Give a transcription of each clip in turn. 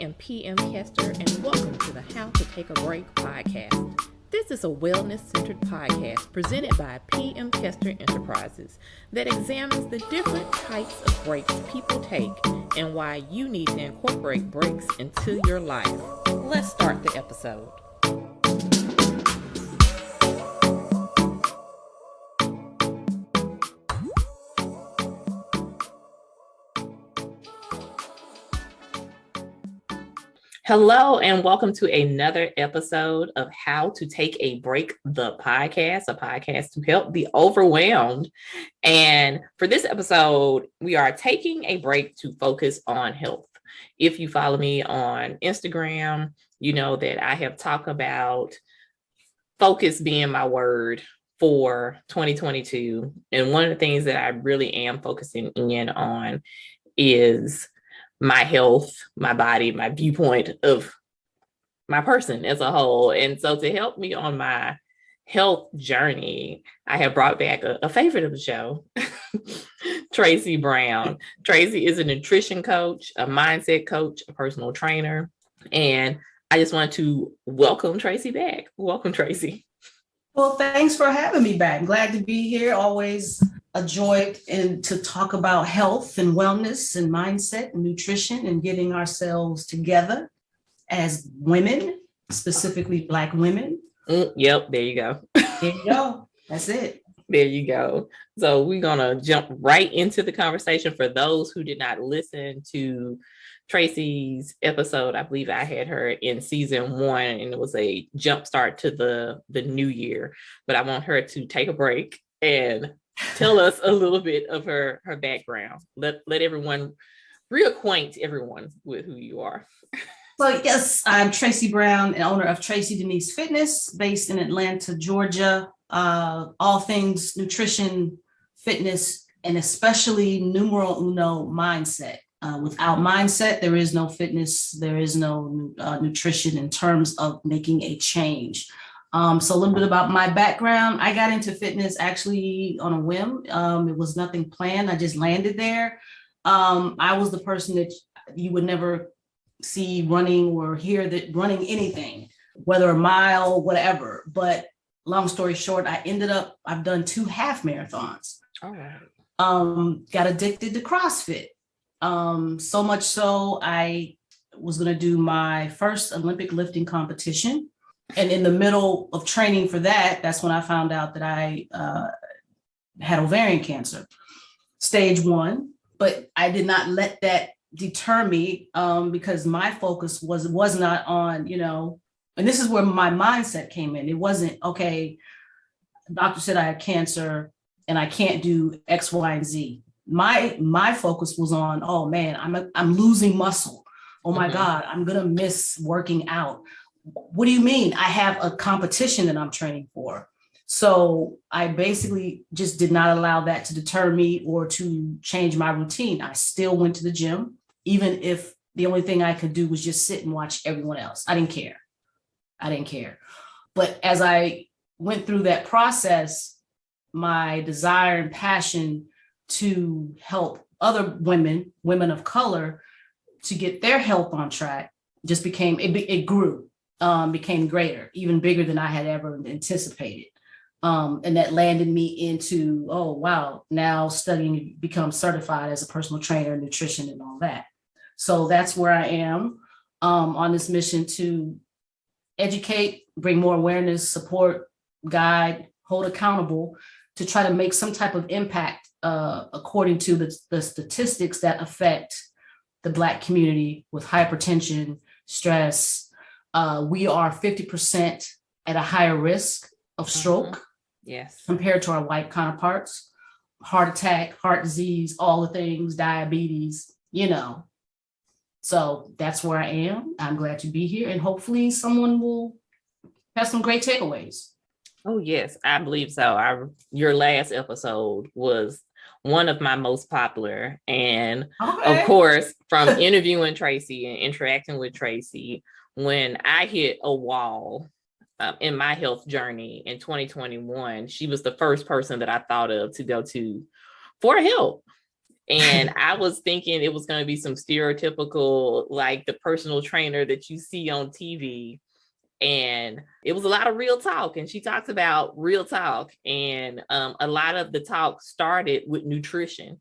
am PM Kester, and welcome to the How to Take a Break podcast. This is a wellness-centered podcast presented by PM Kester Enterprises that examines the different types of breaks people take and why you need to incorporate breaks into your life. Let's start the episode. Hello, and welcome to another episode of How to Take a Break, the podcast, a podcast to help the overwhelmed. And for this episode, we are taking a break to focus on health. If you follow me on Instagram, you know that I have talked about focus being my word for 2022. And one of the things that I really am focusing in on is my health, my body, my viewpoint of my person as a whole. And so to help me on my health journey, I have brought back a favorite of the show, Tracey Brown. Tracey is a nutrition coach, a mindset coach, a personal trainer. And I just want to welcome Tracey back. Welcome, Tracey. Well, thanks for having me back. Glad to be here. Always a joy and to talk about health and wellness and mindset and nutrition and getting ourselves together as women, specifically Black women. Yep, there you go. There you go. That's it. There you go. So we're going to jump right into the conversation. For those who did not listen to Tracey's episode, I believe I had her in season 1, and it was a jump start to the new year. But I want her to take a break and tell us a little bit of her background. Let everyone reacquaint everyone with who you are. So yes, I'm Tracey Brown, and owner of Tracy Denise Fitness, based in Atlanta, Georgia. All things nutrition, fitness, and especially numero uno mindset. Without mindset, there is no fitness, there is no nutrition in terms of making a change. So a little bit about my background. I got into fitness actually on a whim. It was nothing planned. I just landed there. I was the person that you would never see running or hear that running anything, whether a mile, whatever. But long story short, I've done 2 half marathons. All right. Got addicted to CrossFit. So much so I was going to do my first Olympic lifting competition. And in the middle of training for that, that's when I found out that I had ovarian cancer, stage 1. But I did not let that deter me because my focus was not on, and this is where my mindset came in. It wasn't, okay, the doctor said I had cancer and I can't do X, Y, and Z. My focus was on, oh man, I'm losing muscle. Oh my God, I'm going to miss working out. What do you mean? I have a competition that I'm training for. So I basically just did not allow that to deter me or to change my routine. I still went to the gym, even if the only thing I could do was just sit and watch everyone else. I didn't care. But as I went through that process, my desire and passion to help other women of color, to get their health on track just it grew. Became greater, even bigger than I had ever anticipated. And that landed me into, oh, wow, now studying, become certified as a personal trainer, nutrition and all that. So that's where I am on this mission to educate, bring more awareness, support, guide, hold accountable to try to make some type of impact according to the statistics that affect the Black community with hypertension, stress. We are 50% at a higher risk of stroke compared to our white counterparts, heart attack, heart disease, all the things, diabetes, So that's where I am. I'm glad to be here, and hopefully someone will have some great takeaways. Oh, yes, I believe so. Your last episode was one of my most popular. And of course, from interviewing Tracey and interacting with Tracey, when I hit a wall in my health journey in 2021, she was the first person that I thought of to go to for help. And I was thinking it was going to be some stereotypical, like the personal trainer that you see on TV. And it was a lot of real talk. And she talks about real talk. And a lot of the talk started with nutrition.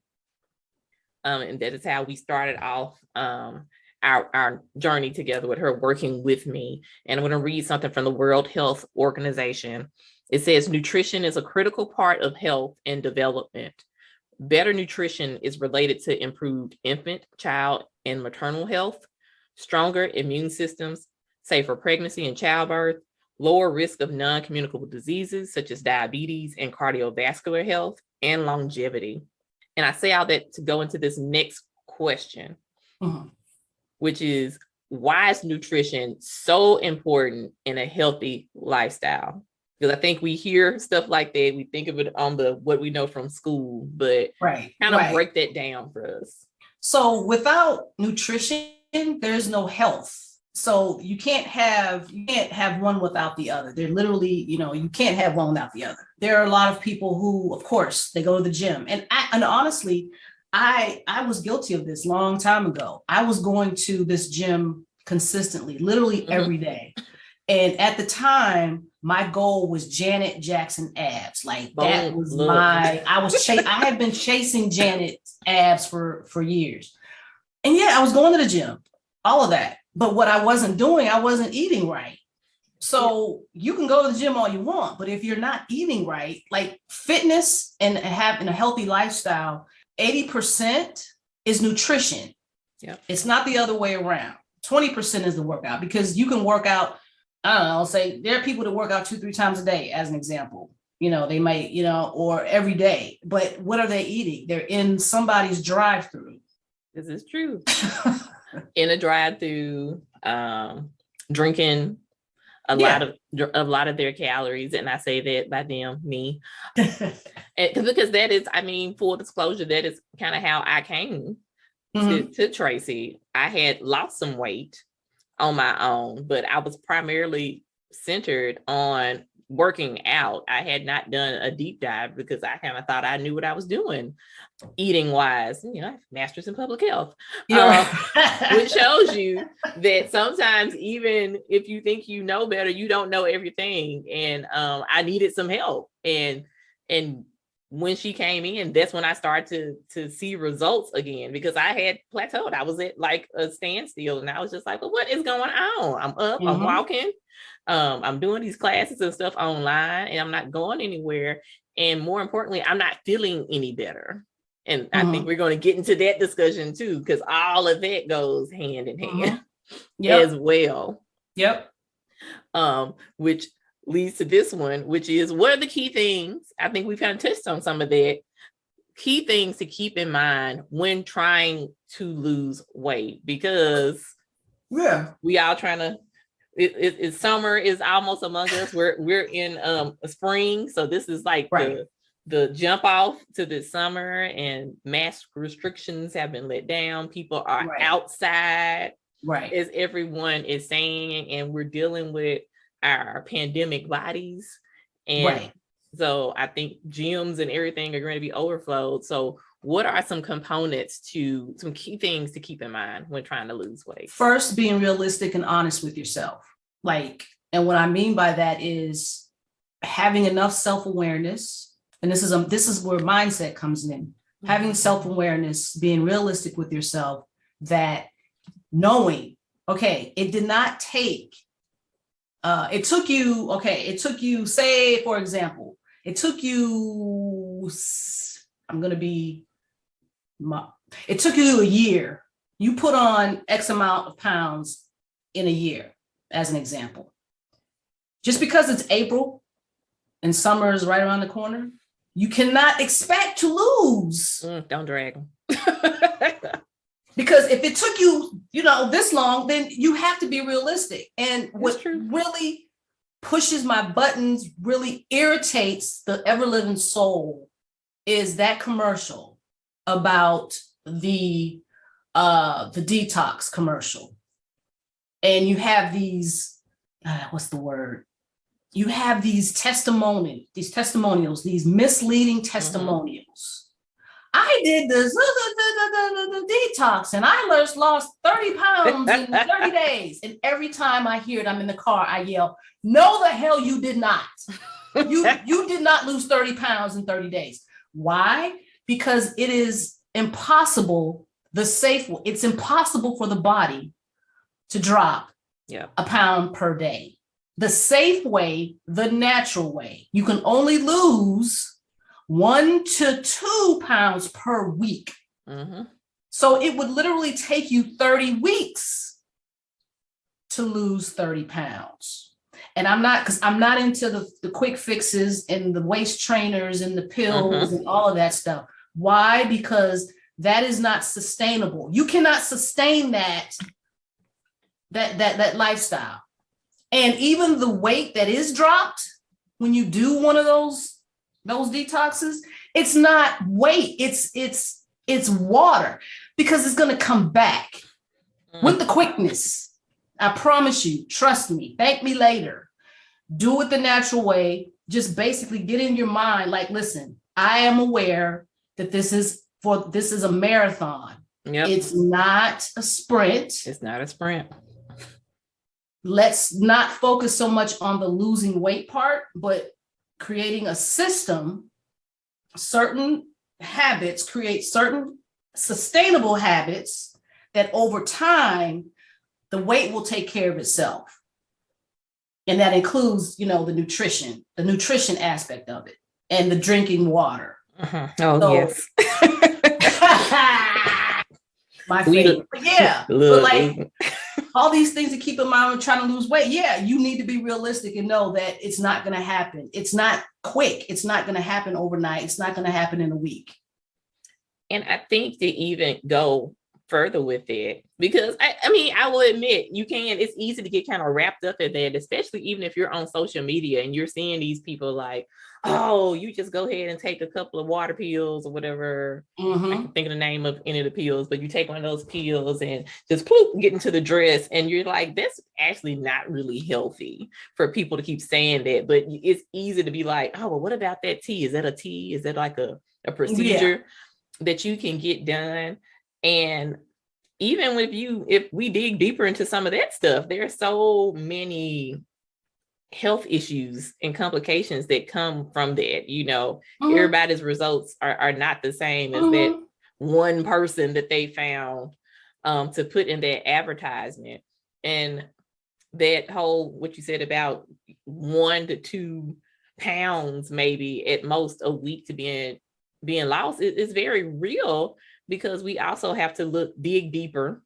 And that is how we started off our journey together with her, working with me. And I'm going to read something from the World Health Organization. It says, nutrition is a critical part of health and development. Better nutrition is related to improved infant, child, and maternal health, stronger immune systems, safer pregnancy and childbirth, lower risk of non-communicable diseases such as diabetes and cardiovascular health, and longevity. And I say all that to go into this next question, which is, why is nutrition so important in a healthy lifestyle? Because I think we hear stuff like that. We think of it on what we know from school, but kind of break that down for us. So without nutrition, there's no health. So you can't have one without the other. They're literally, you can't have one without the other. There are a lot of people who, of course, they go to the gym. And honestly, I was guilty of this long time ago. I was going to this gym consistently, literally every day. And at the time, my goal was Janet Jackson abs. Like that was I had been chasing Janet's abs for years. And yeah, I was going to the gym, all of that. But what I wasn't doing, I wasn't eating right. So you can go to the gym all you want, but if you're not eating right, like fitness and having a healthy lifestyle, 80% is nutrition. Yeah. It's not the other way around. 20% is the workout, because you can work out, I don't know, say there are people that work out 2-3 times a day, as an example. They might, or every day. But what are they eating? They're in somebody's drive-through. This is true. In a drive-through, drinking a lot of their calories, and I say that by me, because that is, full disclosure, that is kind of how I came to Tracey. I had lost some weight on my own, but I was primarily centered on working out. I had not done a deep dive because I kind of thought I knew what I was doing eating wise. I have master's in public health, which shows you that sometimes even if you think you know better, you don't know everything. And I needed some help. And when she came in, that's when I started to see results again, because I had plateaued. I was at like a standstill, and I was just like, well, what is going on? I'm up, I'm walking. I'm doing these classes and stuff online, and I'm not going anywhere. And more importantly, I'm not feeling any better. And I think we're going to get into that discussion too, because all of that goes hand in hand as well. Yep. Which leads to this one, which is, what are the key things? I think we've kind of touched on some of that. Key things to keep in mind when trying to lose weight, because we all trying to. It's summer is almost among us. We're in spring, so this is like the jump off to the summer, and mask restrictions have been let down. People are outside, as everyone is saying, and we're dealing with our pandemic bodies, and so I think gyms and everything are going to be overflowed. So what are some key things to keep in mind when trying to lose weight? First, being realistic and honest with yourself. And what I mean by that is having enough self-awareness. And this is where mindset comes in. Having self-awareness, being realistic with yourself, that knowing, it did not take, it took you, say, for example, it took you a year. You put on X amount of pounds in a year, as an example. Just because it's April and summer is right around the corner, you cannot expect to lose. Don't drag them. Because if it took you, this long, then you have to be realistic. And what really pushes my buttons, really irritates the ever-living soul, is that commercial about the detox commercial. And you have these, you have these testimonials, these misleading testimonials I did the detox and I lost 30 pounds in 30 days. And every time I hear it, I'm in the car, I yell, no, the hell you did not. You did not lose 30 pounds in 30 days. Why? Because it is impossible, it's impossible for the body to drop a pound per day. The safe way, the natural way, you can only lose 1 to 2 pounds per week. Mm-hmm. So it would literally take you 30 weeks to lose 30 pounds. And I'm not into the quick fixes and the waist trainers and the pills and all of that stuff. Why? Because that is not sustainable. You cannot sustain that lifestyle. And even the weight that is dropped when you do one of those detoxes, it's not weight, it's water, because it's going to come back with the quickness. I promise you, trust me, thank me later. Do it the natural way. Just basically get in your mind, like, listen, I am aware that this is a marathon. Yep. It's not a sprint. It's not a sprint. Let's not focus so much on the losing weight part, but creating a system, certain habits, create certain sustainable habits that over time, the weight will take care of itself. And that includes, the nutrition aspect of it and the drinking water. Yes. My favorite. Yeah. But like all these things to keep in mind when trying to lose weight. Yeah, you need to be realistic and know that it's not going to happen. It's not quick. It's not going to happen overnight. It's not going to happen in a week. And I think to even go further with it, because I will admit it's easy to get kind of wrapped up in that, especially even if you're on social media and you're seeing these people like, oh, you just go ahead and take a couple of water pills or whatever. I can think of the name of any of the pills, but you take one of those pills and just get into the dress, and you're like, that's actually not really healthy for people to keep saying that. But it's easy to be like, oh, well, what about that tea? Is that a tea? Is that like a procedure that you can get done? And even if we dig deeper into some of that stuff, there are so many health issues and complications that come from that. Everybody's results are not the same as that one person that they found to put in their advertisement. And that whole, what you said about 1 to 2 pounds, maybe at most a week to being lost, is very real, because we also have to dig deeper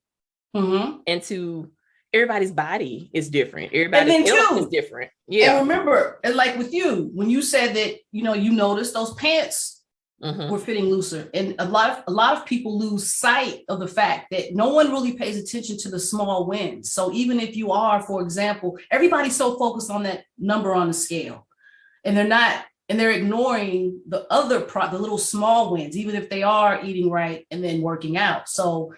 into everybody's body is different. Everybody's health is different. Yeah. And remember, like with you, when you said that, you noticed those pants were fitting looser. And a lot of people lose sight of the fact that no one really pays attention to the small wins. So even if you are, for example, everybody's so focused on that number on the scale, and they're ignoring the little small wins, even if they are eating right and then working out. So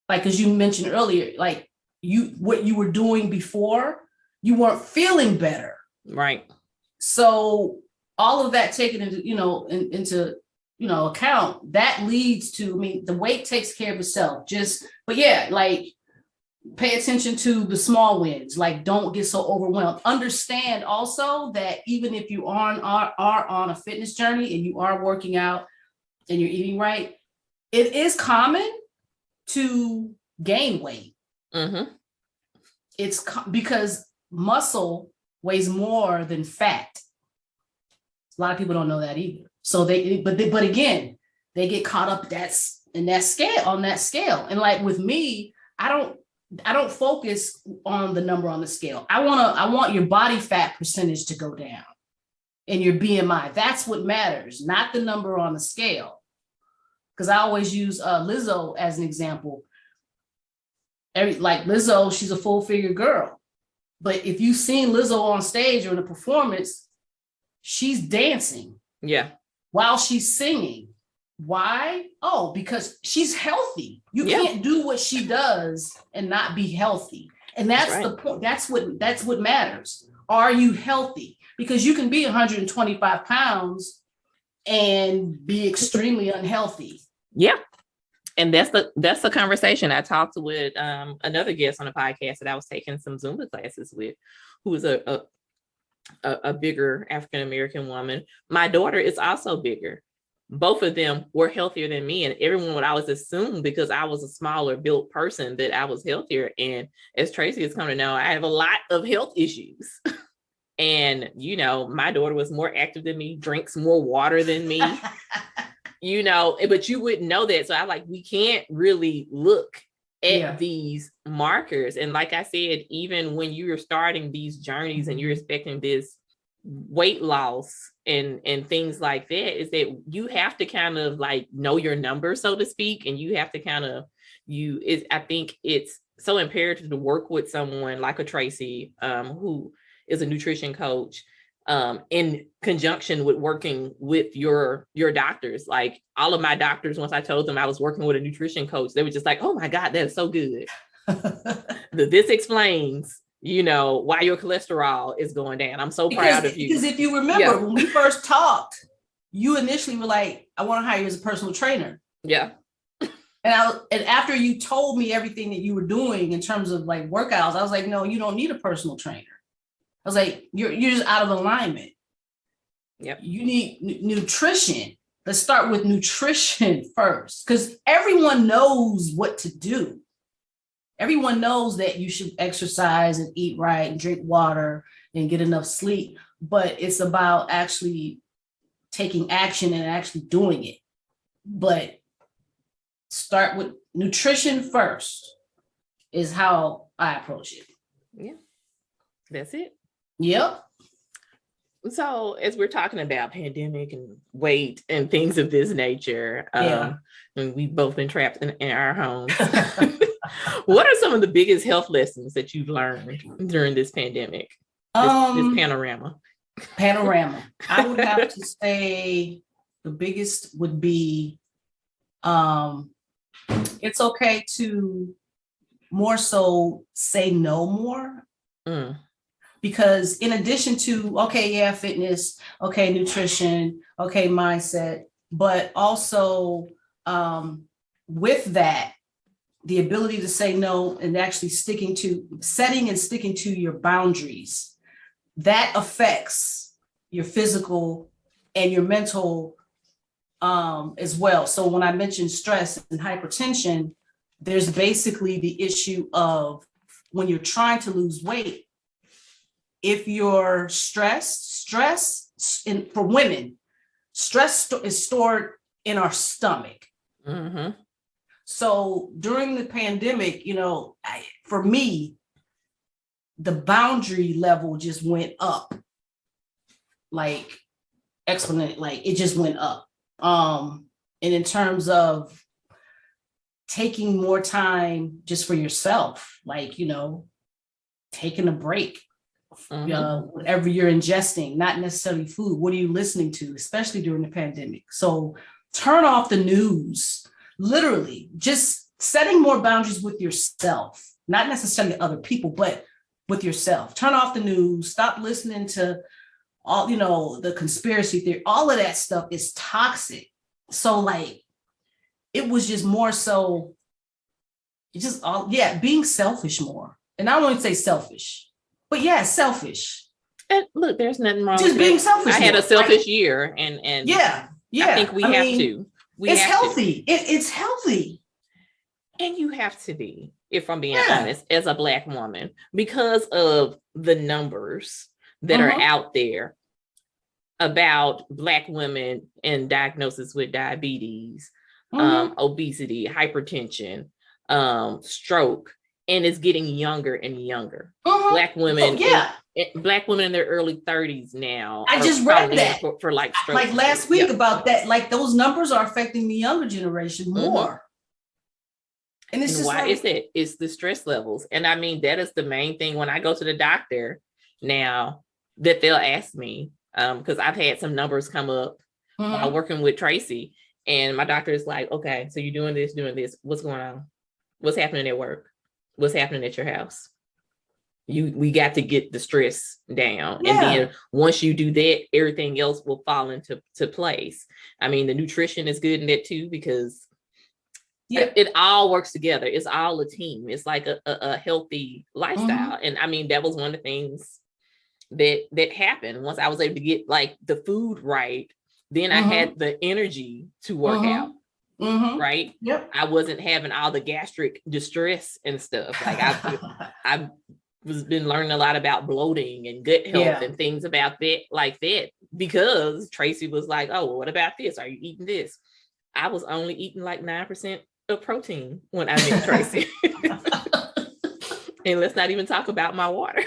like, as you mentioned earlier, like what you were doing before, you weren't feeling better. Right. So all of that taken into account, that leads to, the weight takes care of itself. Like, pay attention to the small wins. Like, don't get so overwhelmed. Understand also that even if you are on a fitness journey and you are working out and you're eating right, it is common to gain weight. It's because muscle weighs more than fat. A lot of people don't know that either. So but again, they get caught up on that scale. And like with me, I don't focus on the number on the scale. I want your body fat percentage to go down and your BMI. That's what matters, not the number on the scale. Because I always use Lizzo as an example. Like Lizzo, she's a full figure girl. But if you've seen Lizzo on stage or in a performance, she's dancing. Yeah. While she's singing. Why? Oh, because she's healthy. You can't do what she does and not be healthy. And that's the point. That's what matters. Are you healthy? Because you can be 125 pounds and be extremely unhealthy. Yeah. And that's the conversation I talked with another guest on the podcast that I was taking some Zumba classes with, who is a bigger African-American woman. My daughter is also bigger. Both of them were healthier than me, and everyone would always assume because I was a smaller built person that I was healthier. And as Tracey has come to know, I have a lot of health issues. And, you know, my daughter was more active than me, drinks more water than me, you know, but you wouldn't know that. So I like, we can't really look at these markers. And like I said, even when you're starting these journeys and you're expecting this weight loss and things like that, is that you have to kind of like know your number, so to speak. And you have to kind of, I think it's so imperative to work with someone like a Tracey, who is a nutrition coach, in conjunction with working with your doctors. Like all of my doctors, once I told them I was working with a nutrition coach, they were just like, oh my God, that is so good. This explains, you know, why your cholesterol is going down. I'm so proud of you. Because if you remember, when we first talked, you initially were like, I want to hire you as a personal trainer. Yeah. And after you told me everything that you were doing in terms of like workouts, I was like, no, you don't need a personal trainer. I was like, you're just out of alignment. Yep. You need nutrition. Let's start with nutrition first, because everyone knows what to do. Everyone knows that you should exercise and eat right and drink water and get enough sleep, but it's about actually taking action and actually doing it. But start with nutrition first is how I approach it. Yeah, that's it. Yep. So as we're talking about pandemic and weight and things of this nature, and we've both been trapped in our homes. What are some of the biggest health lessons that you've learned during this pandemic? This panorama. I would have to say the biggest would be, it's okay to more so say no more. Because in addition to, fitness, nutrition, mindset, but also with that, the ability to say no and actually setting and sticking to your boundaries, that affects your physical and your mental as well. So when I mentioned stress and hypertension, there's basically the issue of when you're trying to lose weight, if you're stressed, for women, stress is stored in our stomach. Mm-hmm. So during the pandemic, for me, the boundary level just went up, like exponent, like it just went up. And in terms of taking more time just for yourself, like, taking a break. Whatever you're ingesting, not necessarily food. What are you listening to, especially during the pandemic? So turn off the news, literally just setting more boundaries with yourself, not necessarily other people, but with yourself. Turn off the news, stop listening to all, the conspiracy theory, all of that stuff is toxic. So like, it was just more so, being selfish more. And I don't want to say selfish, but selfish. And look, there's nothing wrong just with being that. selfish. I had a selfish year, and I think we have to. It's healthy. It's healthy. And you have to be, if I'm being honest, as a Black woman, because of the numbers that are out there about Black women and diagnosis with diabetes, obesity, hypertension, stroke. And it's getting younger and younger. Black women, Black women in their early 30s now. I just read that for like stroke. Like last week about that. Like those numbers are affecting the younger generation more. And it's just why is that? It's the stress levels. And I mean, that is the main thing when I go to the doctor now that they'll ask me, because I've had some numbers come up while working with Tracey, and my doctor is like, okay, so you're doing this, what's going on? What's happening at work? What's happening at your house? we got to get the stress down. Yeah. And then once you do that, everything else will fall into place. I mean, the nutrition is good in that too, because it all works together. It's all a team. It's like a healthy lifestyle. And I mean, that was one of the things that happened once I was able to get like the food right. Then I had the energy to work out. Right. Yep. I wasn't having all the gastric distress and stuff. Like I've been learning a lot about bloating and gut health and things about that, like that, because Tracey was like, oh, well, what about this? Are you eating this? I was only eating like 9% of protein when I met Tracey. And let's not even talk about my water.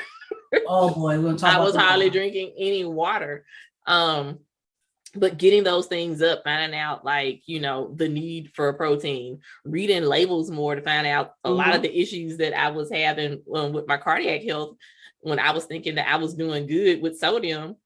Oh boy, we're gonna talk I about was hardly drinking any water. But getting those things up, finding out like, you know, the need for protein, reading labels more to find out a lot of the issues that I was having with my cardiac health, when I was thinking that I was doing good with sodium,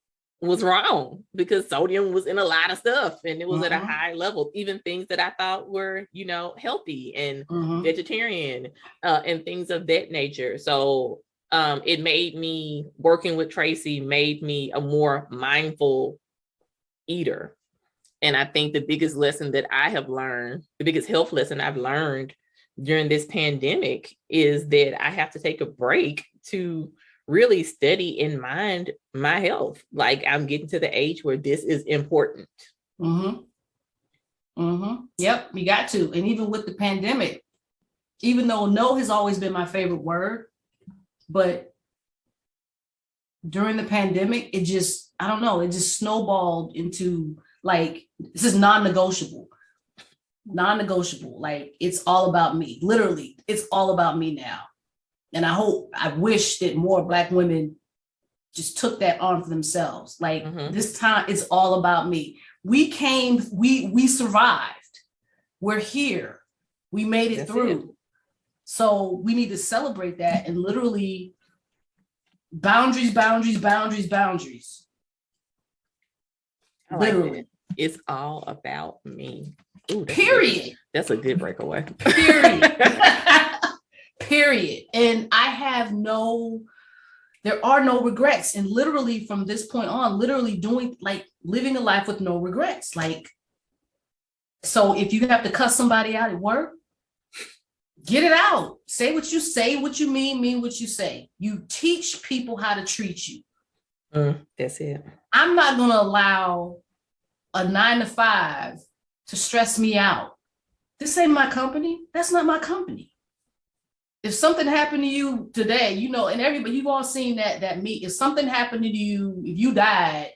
was wrong, because sodium was in a lot of stuff and it was at a high level, even things that I thought were, you know, healthy and vegetarian and things of that nature. So it made me, working with Tracey, made me a more mindful eater. And I think the biggest lesson that I have learned, the biggest health lesson I've learned during this pandemic, is that I have to take a break to really study and mind my health. Like, I'm getting to the age where this is important. Yep, you got to. And even with the pandemic, even though no has always been my favorite word, but during the pandemic, it just, I don't know, it just snowballed into like, this is non-negotiable. Like, it's all about me. Literally, it's all about me now. And I wish that more Black women just took that on for themselves. Like, this time, it's all about me. We survived. We're here. We made it through. So we need to celebrate that, and literally boundaries. Literally. Like, it's all about me. Ooh, Period. That's a good breakaway. Period. And there are no regrets. And literally from this point on, literally living a life with no regrets. Like, so if you have to cuss somebody out at work, get it out. Say what you mean what you say. You teach people how to treat you. That's it. I'm not going to allow a 9-to-5 to stress me out. This ain't my company. That's not my company. If something happened to you today, you know, and everybody, you've all seen that meet. If something happened to you, if you died,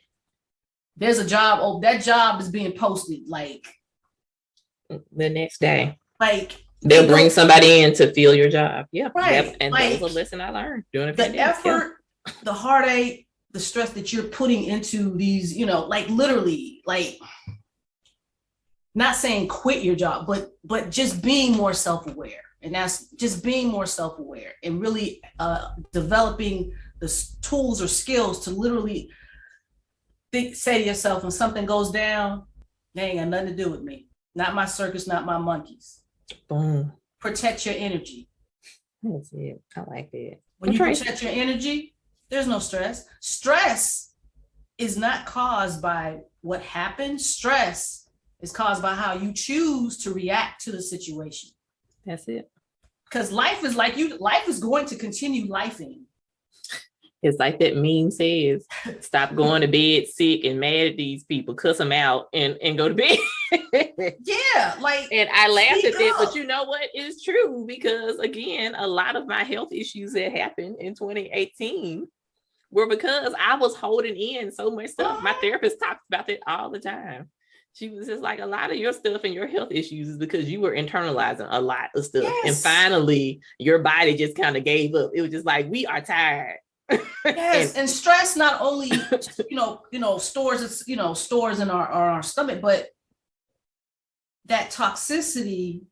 there's a job. Oh, that job is being posted like the next day. Like, they'll bring somebody in to fill your job. Yeah. Right. And like, that was a lesson I learned during the effort, the heartache, the stress that you're putting into these, you know, like literally, like, not saying quit your job, but just being more self-aware. And that's just being more self-aware and really developing the tools or skills to literally say to yourself, when something goes down, they ain't got nothing to do with me. Not my circus, not my monkeys. Boom. Protect your energy. That's it. I like that. When you protect your energy, there's no stress. Stress is not caused by what happened. Stress is caused by how you choose to react to the situation. That's it. Because life is going to continue lifing. It's like that meme says, stop going to bed sick and mad at these people, cuss them out and go to bed. Yeah, like, and I laughed at that, but you know what? It's true, because again, a lot of my health issues that happened in 2018 were because I was holding in so much stuff. My therapist talks about that all the time. She was just like, a lot of your stuff and your health issues is because you were internalizing a lot of stuff. Yes. And finally, your body just kind of gave up. It was just like, we are tired. Yes, and stress not only, stores in our stomach, but that toxicity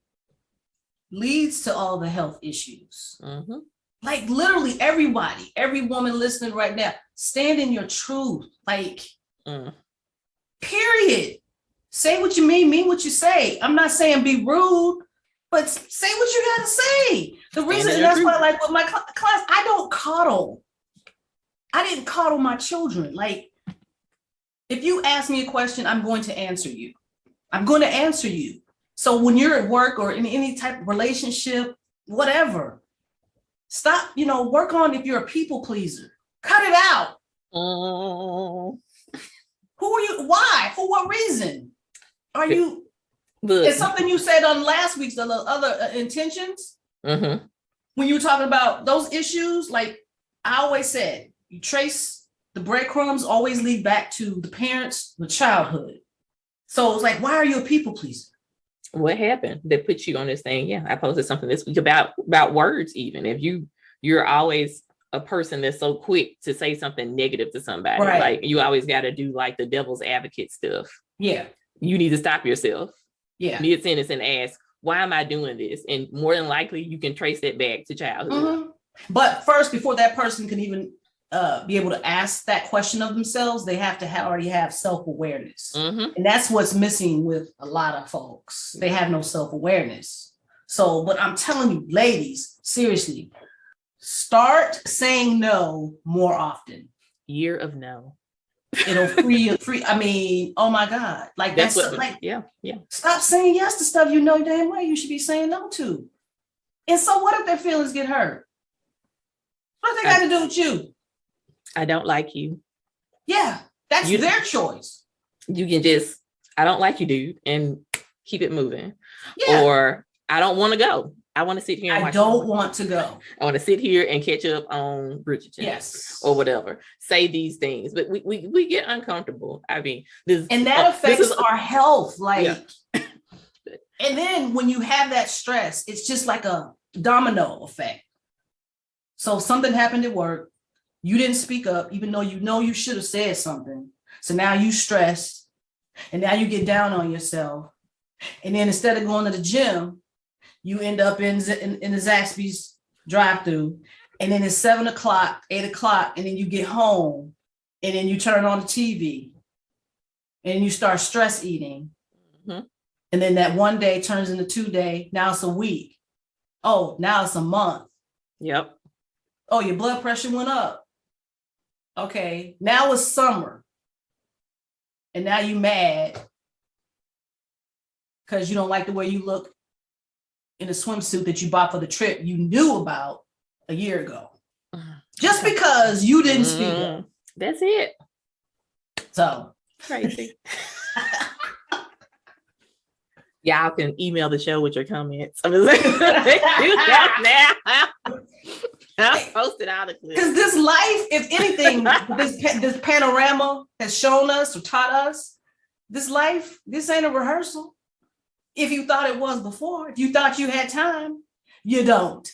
leads to all the health issues. Like, literally everybody, every woman listening right now, stand in your truth. Like, period. Say what you mean what you say. I'm not saying be rude, But say what you got to say. The reason, and that's why, like with my class, I don't coddle. I didn't coddle my children. Like, if you ask me a question, I'm going to answer you. I'm going to answer you. So when you're at work or in any type of relationship, whatever, stop, work on if you're a people pleaser. Cut it out. Oh. Who are you? Why? For what reason? Are you? It's something you said on last week's other intentions. Mm-hmm. When you were talking about those issues, like I always said, you trace the breadcrumbs, always lead back to the parents, the childhood. So it's like, why are you a people pleaser? What happened that put you on this thing? Yeah, I posted something this week about words. Even if you're always a person that's so quick to say something negative to somebody, right. Like you always got to do like the devil's advocate stuff. Yeah, you need to stop yourself. Yeah, mid-sentence and ask, why am I doing this? And more than likely, you can trace it back to childhood. Mm-hmm. But first, before that person can even be able to ask that question of themselves, they have to already have self-awareness. Mm-hmm. And that's what's missing with a lot of folks. They have no self-awareness. So, but I'm telling you, ladies, seriously, start saying no more often. Year of no. It'll free. I mean, oh my God. Like that's like, yeah. Stop saying yes to stuff you know damn well you should be saying no to. And so what if their feelings get hurt? What they got to do with you? I don't like you. Yeah, that's their choice. You can just, I don't like you, dude, and keep it moving. Yeah. Or I don't want to go. I want to sit here and watch. I don't want to go. I want to sit here and catch up on Bridgerton. Yes. Or whatever. Say these things. But we get uncomfortable. I mean, and that affects our health. Like, yeah. And then when you have that stress, it's just like a domino effect. So something happened at work. You didn't speak up, even though you should have said something. So now you stress, and now you get down on yourself. And then instead of going to the gym, you end up in the Zaxby's drive-through, and then it's 7 o'clock, 8 o'clock, and then you get home, and then you turn on the TV, and you start stress eating. Mm-hmm. And then that one day turns into 2 day. Now it's a week. Oh, now it's a month. Yep. Oh, your blood pressure went up. Okay, now it's summer. And now you mad because you don't like the way you look in a swimsuit that you bought for the trip you knew about a year ago. Just because you didn't speak up. That's it. So crazy. Y'all can email the show with your comments. I'm just like, do that now. I'll post it out of clips. Because this life, if anything, this panorama has shown us or taught us, this life, this ain't a rehearsal. If you thought it was before, if you thought you had time, you don't.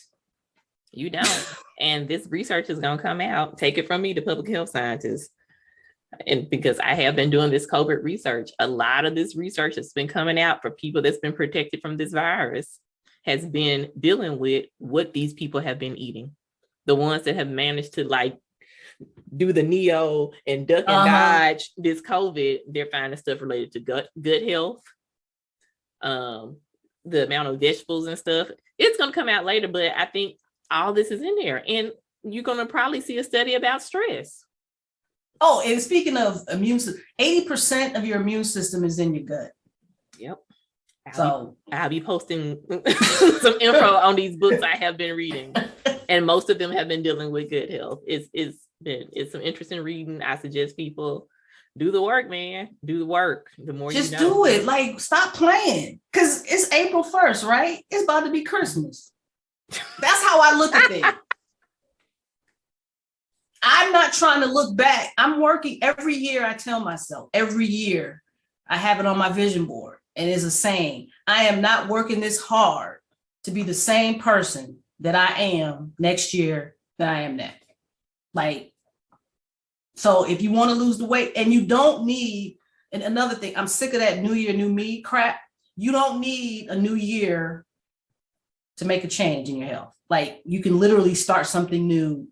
You don't. And this research is going to come out. Take it from me, the public health scientist. And because I have been doing this COVID research, a lot of this research that's been coming out for people that's been protected from this virus has been dealing with what these people have been eating. The ones that have managed to like do the neo and duck and dodge this COVID, they're finding stuff related to gut health, the amount of vegetables and stuff. It's going to come out later, but I think all this is in there. And you're going to probably see a study about stress. Oh, and speaking of immune system, 80% of your immune system is in your gut. Yep. So I'll be posting some info on these books I have been reading, and most of them have been dealing with good health. It's some interesting reading. I suggest people do the work, man. Do the work. The more just you know. Do it. Like, stop playing, because it's April 1st, right? It's about to be Christmas. That's how I look at things. I'm not trying to look back. I'm working every year. I tell myself every year I have it on my vision board. And it's a saying, I am not working this hard to be the same person that I am next year that I am now. Like, so if you want to lose the weight, and you don't need, and another thing, I'm sick of that new year, new me crap. You don't need a new year to make a change in your health. Like, you can literally start something new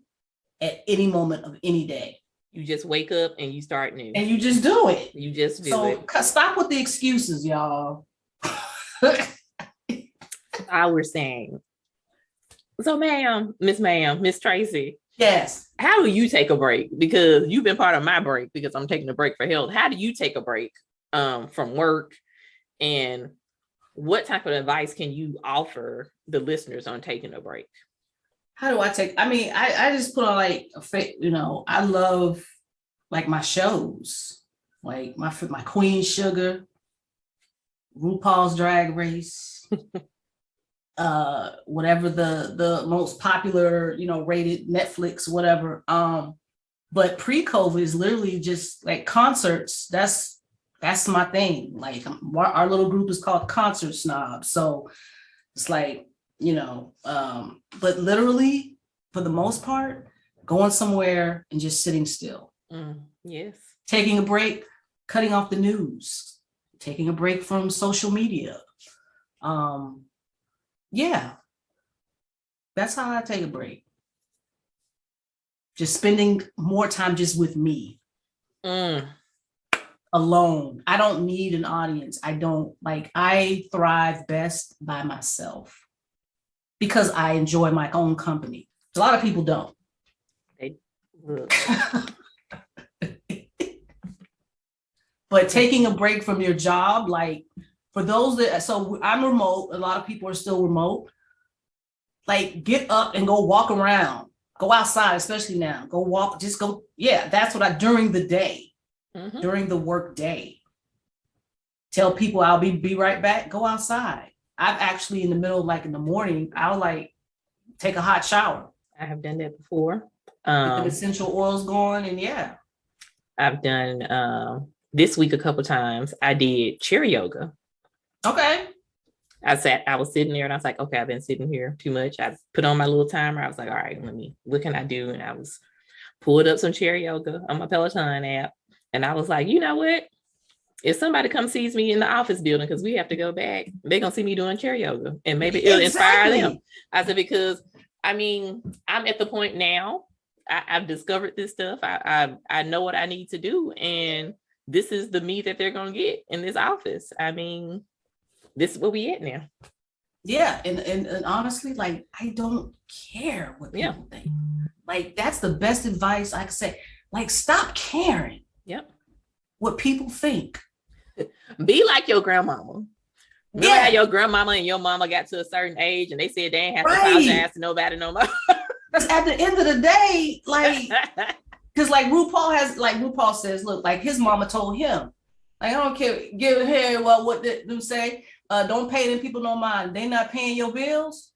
at any moment of any day. You just wake up and you start new. And you just do it. You just do it. So stop with the excuses, y'all. Stop all we're saying. So, Miss Tracey. Yes. How do you take a break? Because you've been part of my break because I'm taking a break for health. How do you take a break from work? And what type of advice can you offer the listeners on taking a break? How do I take? I mean, I just put on like I love like my shows, like my Queen Sugar, RuPaul's Drag Race, whatever the most popular, rated Netflix, whatever. But pre-COVID is literally just like concerts. That's my thing. Like our little group is called Concert Snobs. So it's like, but literally for the most part, going somewhere and just sitting still. Yes. Taking a break, cutting off the news, taking a break from social media. Yeah, that's how I take a break. Just spending more time just with me. Alone. I don't need an audience. I thrive best by myself because I enjoy my own company. A lot of people don't. But taking a break from your job, like for those so I'm remote, a lot of people are still remote. Like get up and go walk around, go outside, especially now, go walk, just go. Yeah, that's what during the day. During the work day, tell people I'll be right back, go outside. I've actually in the middle, like in the morning, I'll like take a hot shower. I have done that before. Get the essential oils going, and yeah. I've done this week a couple times. I did chair yoga. Okay. I was sitting there and I was like, okay, I've been sitting here too much. I put on my little timer. I was like, all right, what can I do? And I was pulled up some chair yoga on my Peloton app. And I was like, you know what? If somebody comes sees me in the office building, because we have to go back, they're going to see me doing chair yoga and maybe it'll inspire them. I said, because I'm at the point now, I've discovered this stuff. I know what I need to do. And this is the me that they're going to get in this office. This is where we at now. Yeah. And honestly, like, I don't care what people think. Like, that's the best advice I could say. Like, stop caring. Yep. What people think. Be like your grandmama. Remember how your grandmama and your mama got to a certain age and they said they ain't have to apologize to nobody no more. Because at the end of the day, like, because like RuPaul says, look, like his mama told him, like, I don't care, give a hair what them say. Don't pay them people no mind. They not paying your bills.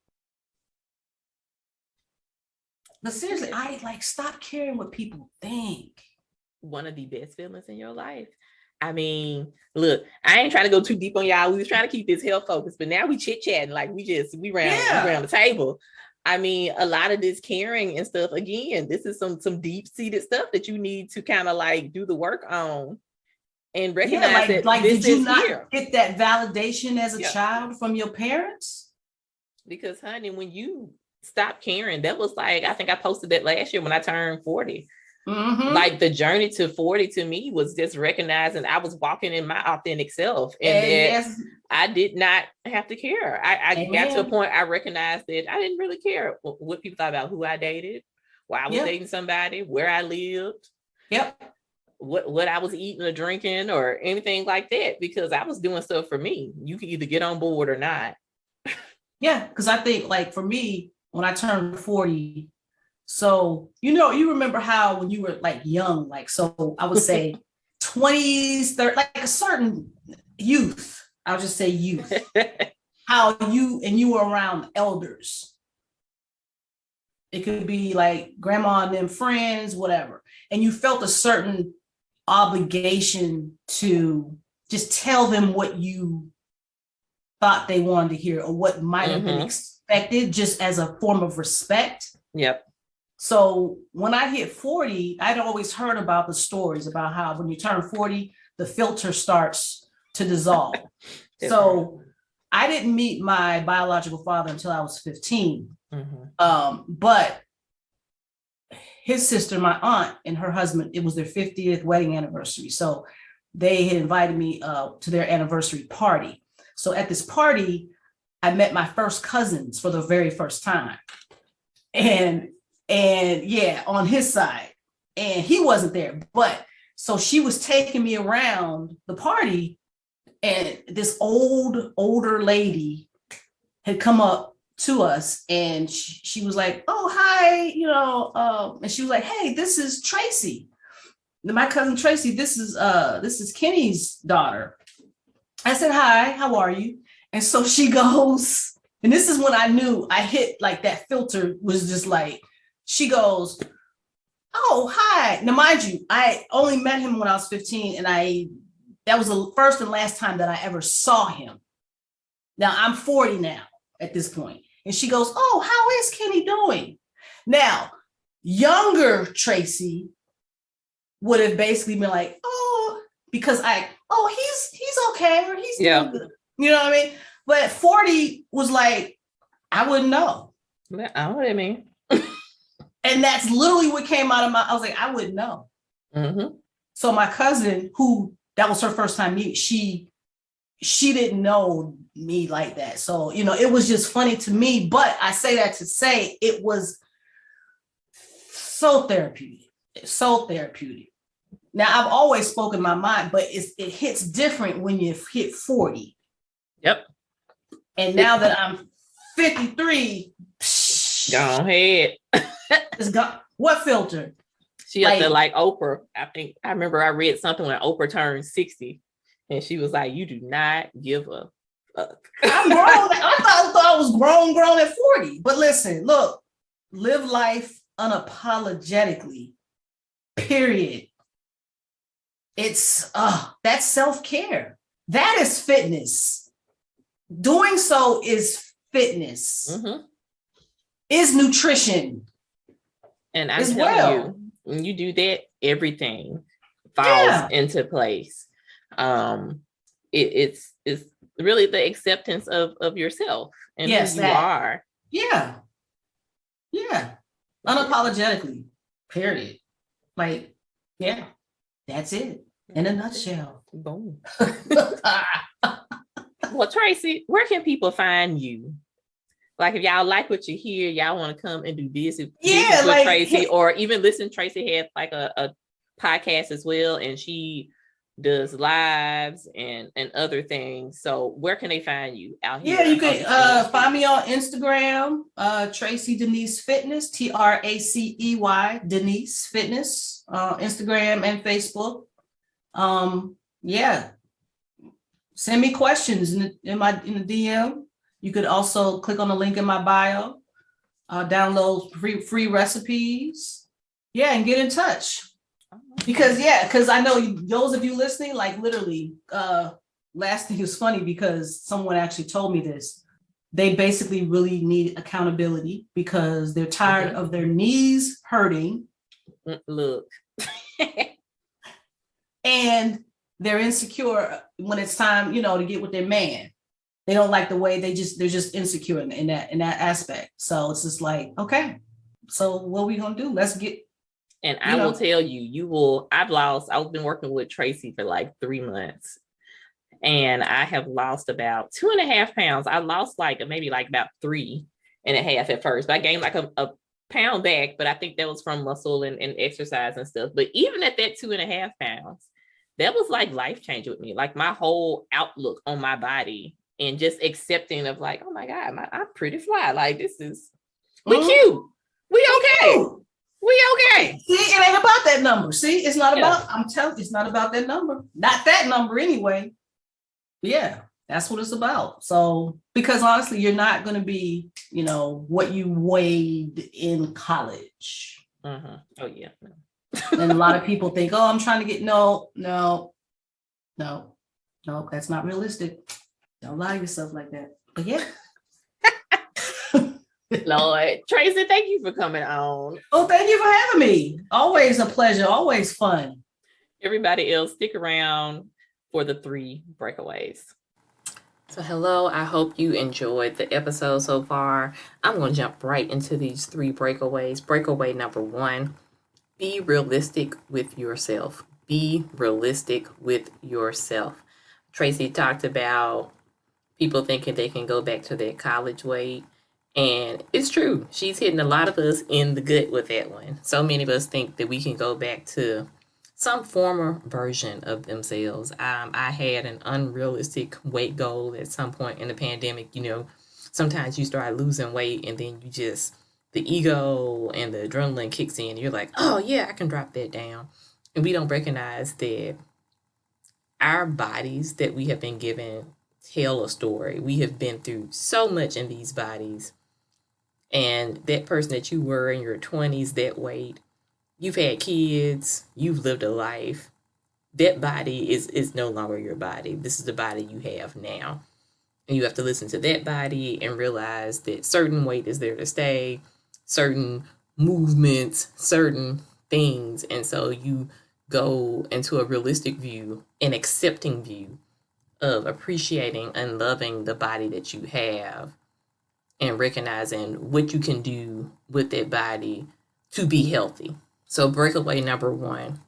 But seriously, I like stop caring what people think. One of the best feelings in your life. I mean, look, I ain't trying to go too deep on y'all. We was trying to keep this health focused, but now we chit-chatting, like we round the table. I mean, a lot of this caring and stuff, again, this is some deep-seated stuff that you need to kind of like do the work on and recognize that like this did you not here. Get that validation as a child from your parents? Because honey, when you stop caring, that was like, I think I posted that last year when I turned 40. Like the journey to 40 to me was just recognizing I was walking in my authentic self and that I did not have to care. I got to a point I recognized that I didn't really care what people thought about who I dated, why I was dating somebody, where I lived, what I was eating or drinking or anything like that, because I was doing stuff for me. You can either get on board or not. Yeah, because I think like for me, when I turned 40, so, you remember how when you were like young, like, so I would say 20s, 30s, like a certain youth, I'll just say youth, how you were around elders. It could be like grandma and them friends, whatever. And you felt a certain obligation to just tell them what you thought they wanted to hear or what might have been expected just as a form of respect. Yep. So when I hit 40, I'd always heard about the stories about how when you turn 40, the filter starts to dissolve. So I didn't meet my biological father until I was 15. But his sister, my aunt, and her husband, it was their 50th wedding anniversary. So they had invited me to their anniversary party. So at this party, I met my first cousins for the very first time. And yeah, on his side. And he wasn't there. But so she was taking me around the party, and this older lady had come up to us, and she was like, "Oh, hi," and she was like, "Hey, this is Tracey, my cousin Tracey. This is Kenny's daughter." I said, "Hi, how are you?" And so she goes, and this is when I knew I hit like that filter was just like, she goes, "Oh, hi." Now, mind you, I only met him when I was 15, and that was the first and last time that I ever saw him. Now I'm 40 now at this point. And she goes, "Oh, how is Kenny doing?" Now, younger Tracey would have basically been like, "Oh," because he's okay, or he's doing good. You know what I mean? But 40 was like, I wouldn't know. I don't know what I mean. And that's literally what came out of I was like, I wouldn't know. Mm-hmm. So my cousin, who that was her first time meeting, she didn't know me like that. So, it was just funny to me. But I say that to say it was so therapeutic. So therapeutic. Now, I've always spoken my mind, but it hits different when you hit 40. Yep. And now that I'm 53, go ahead. It's gone. What filter? She up there like Oprah. I remember I read something when Oprah turned 60, and she was like, "You do not give a fuck." I'm grown. I thought I was grown at 40. But listen, look, live life unapologetically. Period. It's that's self-care. That is fitness. Doing so is fitness. Mm-hmm. Is nutrition. And I'm telling you, when you do that, everything falls into place. It's really the acceptance of yourself and who you are. Yeah. Unapologetically. Period. Like, yeah, that's it in a nutshell. Boom. Well, Tracey, where can people find you? Like, if y'all like what you hear, y'all want to come and do business with Tracey, or even listen. Tracey has like a podcast as well, and she does lives and other things. So where can they find you out here? Yeah, you can find me on Instagram, Tracey Denise Fitness, TRACEY Denise Fitness, Instagram and Facebook. Send me questions in the DM. You could also click on the link in my bio, download free recipes. Yeah, and get in touch. Because I know those of you listening, like literally, last thing is funny because someone actually told me this. They basically really need accountability because they're tired of their knees hurting. Look. And they're insecure when it's time, to get with their man. They don't like the way they're just insecure in that aspect. So it's just like, okay, so what are we gonna do? Let's get. And I will tell you, I've been working with Tracey for like 3 months, and I have lost about 2.5 pounds. I lost maybe about 3.5 at first, but I gained like a pound back, but I think that was from muscle and exercise and stuff. But even at that 2.5 pounds, that was like life changing with me. Like my whole outlook on my body and just accepting of like, oh my God, I'm pretty fly. Like we cute. We okay. We okay. See, it ain't about that number. See, it's not about, I'm telling you, it's not about that number. Not that number anyway. Yeah, that's what it's about. So, because honestly, you're not going to be, what you weighed in college. Uh-huh. Oh, yeah. No. And a lot of people think, oh, I'm trying to get, no, that's not realistic. Don't lie to yourself like that. But yeah. Lord. Tracey, thank you for coming on. Oh, thank you for having me. Always a pleasure. Always fun. Everybody else, stick around for the 3 breakaways. So hello, I hope you enjoyed the episode so far. I'm going to jump right into these 3 breakaways. Breakaway number 1, be realistic with yourself. Be realistic with yourself. Tracey talked about people thinking they can go back to their college weight. And it's true. She's hitting a lot of us in the gut with that one. So many of us think that we can go back to some former version of themselves. I had an unrealistic weight goal at some point in the pandemic. Sometimes you start losing weight and then the ego and the adrenaline kicks in. You're like, oh yeah, I can drop that down. And we don't recognize that our bodies that we have been given tell a story. We have been through so much in these bodies. And that person that you were in your 20s, that weight, you've had kids, you've lived a life. That body is no longer your body. This is the body you have now. And you have to listen to that body and realize that certain weight is there to stay, certain movements, certain things. And so you go into a realistic view, an accepting view of appreciating and loving the body that you have and recognizing what you can do with that body to be healthy. So breakaway number 1,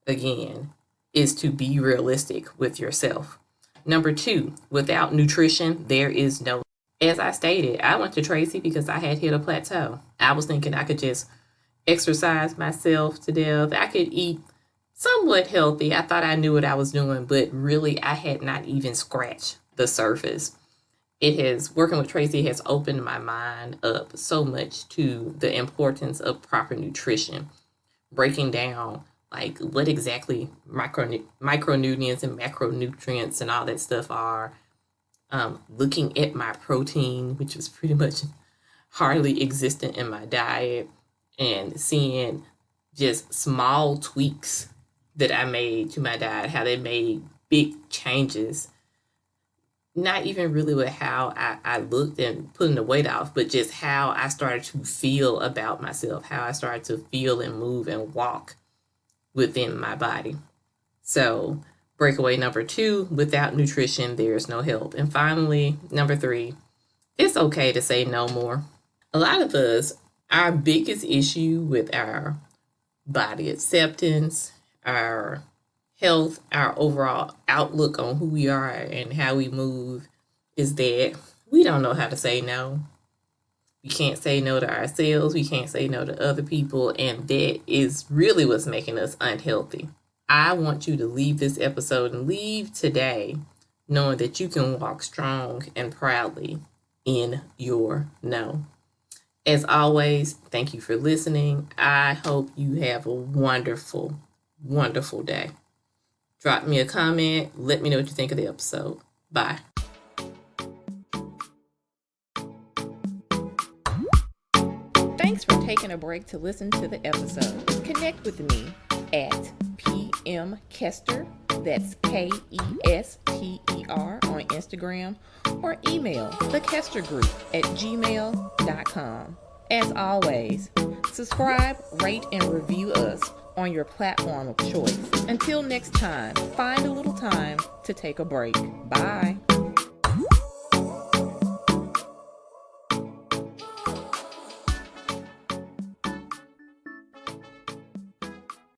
again, is to be realistic with yourself. Number 2, without nutrition, there is no. As I stated, I went to Tracey because I had hit a plateau. I was thinking I could just exercise myself to death. I could eat somewhat healthy. I thought I knew what I was doing, but really I had not even scratched the surface. Working with Tracey has opened my mind up so much to the importance of proper nutrition, breaking down like what exactly micronutrients and macronutrients and all that stuff are, looking at my protein, which was pretty much hardly existent in my diet, and seeing just small tweaks that I made to my diet, how they made big changes. Not even really with how I looked and putting the weight off, but just how I started to feel about myself, how I started to feel and move and walk within my body. So breakaway number 2, without nutrition, there's no help. And finally, number 3, it's okay to say no more. A lot of us, our biggest issue with our body acceptance, our health, our overall outlook on who we are and how we move is that we don't know how to say no. We can't say no to ourselves. We can't say no to other people. And that is really what's making us unhealthy. I want you to leave this episode and leave today knowing that you can walk strong and proudly in your no. As always, thank you for listening. I hope you have a wonderful, wonderful day. Drop me a comment. Let me know what you think of the episode. Bye. Thanks for taking a break to listen to the episode. Connect with me at PM Kester, that's KESTER on Instagram, or email thekestergroup@gmail.com. As always, subscribe, rate, and review us on your platform of choice. Until next time, find a little time to take a break. Bye.